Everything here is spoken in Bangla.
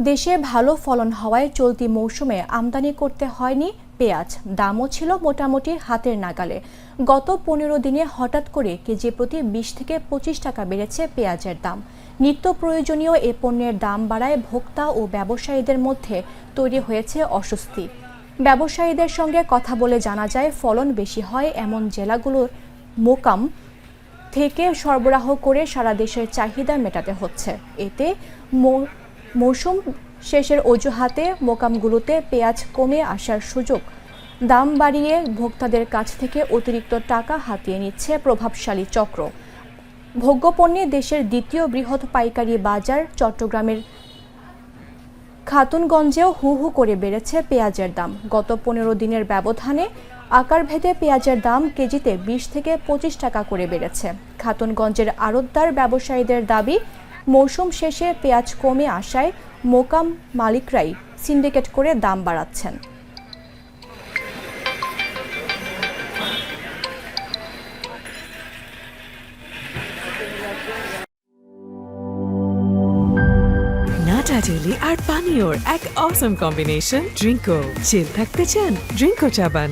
দেশে ভালো ফলন হওয়ায় চলতি মৌসুমে আমদানি করতে হয়নি পেঁয়াজ, দামও ছিল মোটামুটি হাতের নাগালে। গত 15 দিনে হঠাৎ করে কেজি প্রতি 20 থেকে 25 টাকা বেড়েছে পেঁয়াজের দাম। নিত্য প্রয়োজনীয় এ পণ্যের দাম বাড়ায় ভোক্তা ও ব্যবসায়ীদের মধ্যে তৈরি হয়েছে অস্বস্তি। ব্যবসায়ীদের সঙ্গে কথা বলে জানা যায়, ফলন বেশি হয় এমন জেলাগুলোর মোকাম থেকে সরবরাহ করে সারা দেশের চাহিদা মেটাতে হচ্ছে। এতে মৌসুম শেষের অজুহাতে মোকামগুলোতে পেঁয়াজ কমে আসার সুযোগ দাম বাড়িয়ে ভোক্তাদের কাছ থেকে অতিরিক্ত টাকা হাতিয়ে নিচ্ছে প্রভাবশালী চক্র। ভোগ্যপণ্যে দেশের দ্বিতীয় বৃহৎ পাইকারি বাজার চট্টগ্রামের খাতুনগঞ্জেও হু হু করে বেড়েছে পেঁয়াজের দাম। গত 15 দিনের ব্যবধানে আকারভেদে পেঁয়াজের দাম কেজিতে 20 থেকে 25 টাকা করে বেড়েছে। খাতুনগঞ্জের আড়তদার ব্যবসায়ীদের দাবি, মৌসুম শেষে পেঁয়াজ কমে আসায় মোকাম মালিকরাই সিন্ডিকেট করে দাম বাড়াচ্ছেন। নাটা জেলি আর পানীয়র এক অসম কম্বিনেশন ড্রিঙ্কো। চিল থাকতে চান? ড্রিঙ্কো চাবান।